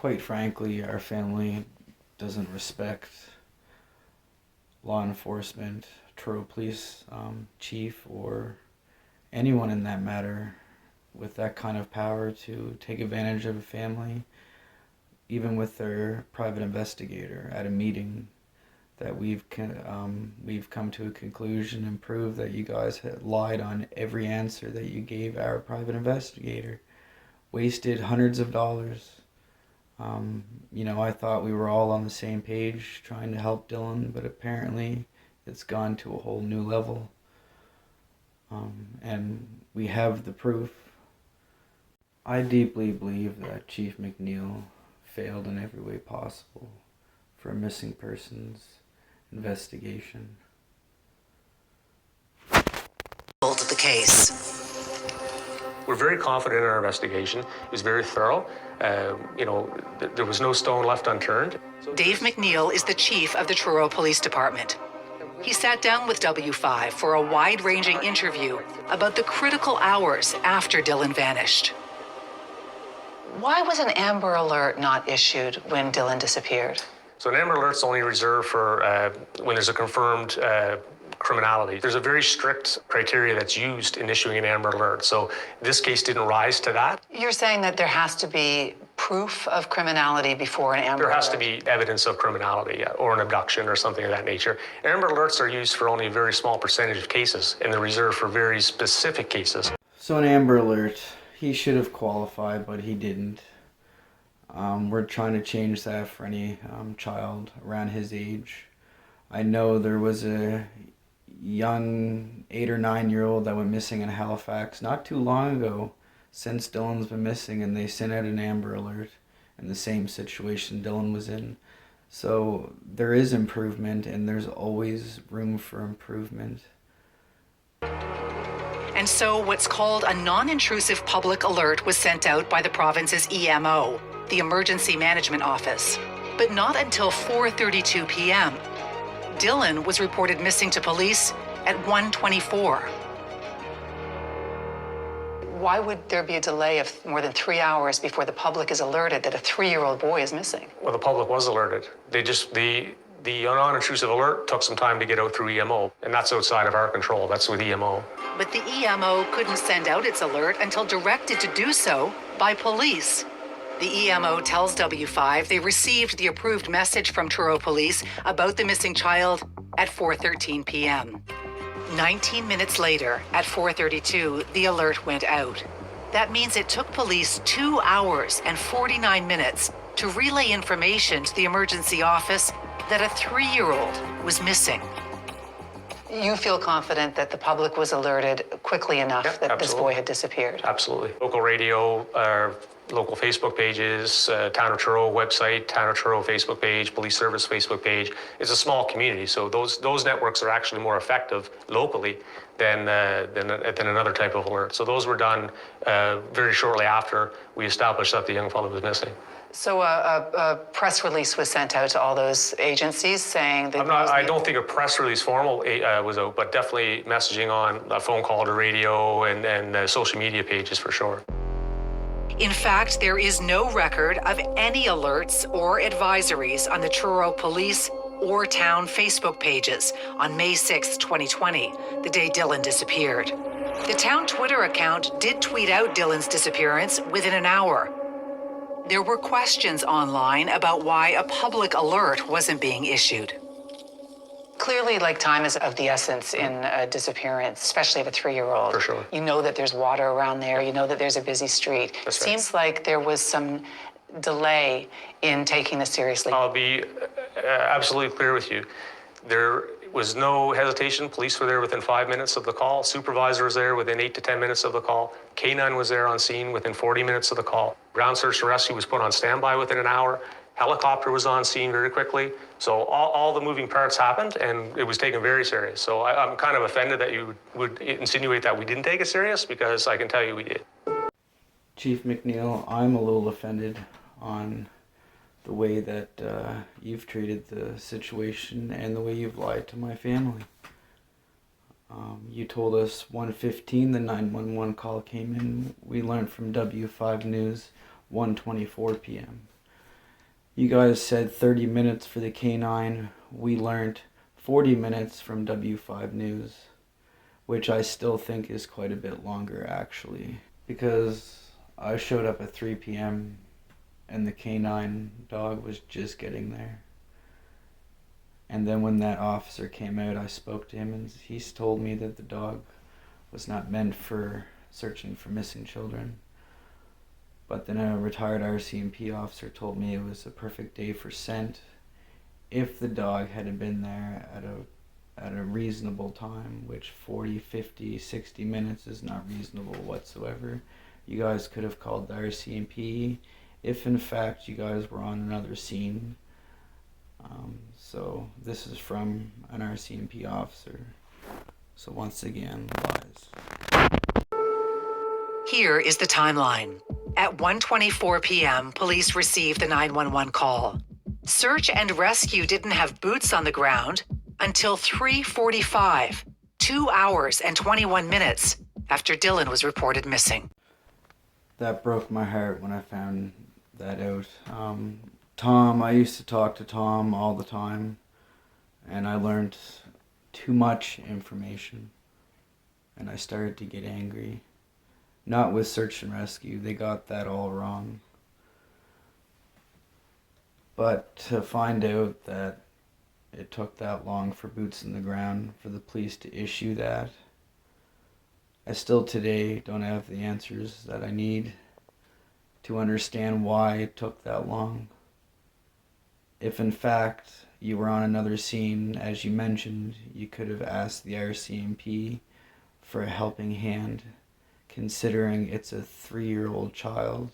quite frankly, our family doesn't respect law enforcement, Truro Police Chief, or anyone in that matter with that kind of power to take advantage of a family, even with their private investigator at a meeting, that we've come to a conclusion and proved that you guys had lied on every answer that you gave our private investigator, wasted hundreds of dollars. I thought we were all on the same page trying to help Dylan, but apparently it's gone to a whole new level. And we have the proof. I deeply believe that Chief McNeil failed in every way possible for a missing persons investigation. To the case. We're very confident in our investigation. It was very thorough. There was no stone left unturned. Dave McNeil is the chief of the Truro Police Department. He sat down with W5 for a wide-ranging interview about the critical hours after Dylan vanished. Why was an Amber Alert not issued when Dylan disappeared? So an Amber Alert's only reserved for when there's a confirmed criminality. There's a very strict criteria that's used in issuing an Amber Alert. So this case didn't rise to that. You're saying that there has to be proof of criminality before an Amber Alert? There has to be evidence of criminality, yeah, or an abduction or something of that nature. Amber Alerts are used for only a very small percentage of cases, and they're reserved for very specific cases. So an Amber Alert, he should have qualified, but he didn't. We're trying to change that for any child around his age. I know there was a young 8 or 9-year-old that went missing in Halifax not too long ago, since Dylan's been missing, and they sent out an Amber Alert in the same situation Dylan was in. So there is improvement, and there's always room for improvement. And so what's called a non-intrusive public alert was sent out by the province's EMO, the Emergency Management Office, but not until 4:32 p.m. Dylan was reported missing to police at 1:24. Why would there be a delay of more than 3 hours before the public is alerted that a 3-year-old boy is missing? Well, the public was alerted. The non-intrusive alert took some time to get out through EMO, and that's outside of our control. That's with EMO. But the EMO couldn't send out its alert until directed to do so by police. The EMO tells W5 they received the approved message from Truro Police about the missing child at 4:13 p.m. 19 minutes later, at 4:32, the alert went out. That means it took police 2 hours and 49 minutes to relay information to the emergency office that a 3-year-old was missing. You feel confident that the public was alerted quickly enough that this boy had disappeared? Absolutely. Local radio, local Facebook pages, Town of Truro website, Town of Truro Facebook page, Police Service Facebook page. It's a small community, so those networks are actually more effective locally than another type of alert. So those were done very shortly after we established that the young fellow was missing. So a press release was sent out to all those agencies saying that... I don't think a press release formal was out, but definitely messaging on a phone call to radio and social media pages for sure. In fact, there is no record of any alerts or advisories on the Truro Police or town Facebook pages on May 6, 2020, the day Dylan disappeared. The town Twitter account did tweet out Dylan's disappearance within an hour. There were questions online about why a public alert wasn't being issued. Clearly, time is of the essence in a disappearance, especially of a 3-year-old. For sure. You know that there's water around there. You know that there's a busy street. That's right. Seems like there was some delay in taking this seriously. I'll be absolutely clear with you. There was no hesitation. Police were there within 5 minutes of the call. Supervisor was there within 8 to 10 minutes of the call. K9 was there on scene within 40 minutes of the call. Ground search and rescue was put on standby within an hour. Helicopter was on scene very quickly. So all the moving parts happened, and it was taken very serious. So I'm kind of offended that you would insinuate that we didn't take it serious, because I can tell you we did. Chief McNeil, I'm a little offended on the way that you've treated the situation and the way you've lied to my family. You told us 1:15 the 911 call came in. We learned from W5 News 1:24 p.m. You guys said 30 minutes for the K9. We learned 40 minutes from W5 News, which I still think is quite a bit longer actually, because I showed up at 3 p.m. and the K9 dog was just getting there. And then when that officer came out, I spoke to him and he's told me that the dog was not meant for searching for missing children. But then a retired RCMP officer told me it was a perfect day for scent if the dog had been there at a reasonable time, which 40, 50, 60 minutes is not reasonable whatsoever. You guys could have called the RCMP if in fact you guys were on another scene. So this is from an RCMP officer. So once again, lies. Here is the timeline. At 1:24 p.m., police received the 911 call. Search and rescue didn't have boots on the ground until 3:45, 2 hours and 21 minutes after Dylan was reported missing. That broke my heart when I found that out. Tom, I used to talk to Tom all the time, and I learned too much information, and I started to get angry. Not with search and rescue, they got that all wrong. But to find out that it took that long for boots in the ground for the police to issue that, I still today don't have the answers that I need to understand why it took that long. If in fact you were on another scene, as you mentioned, you could have asked the RCMP for a helping hand, considering it's a 3-year-old child.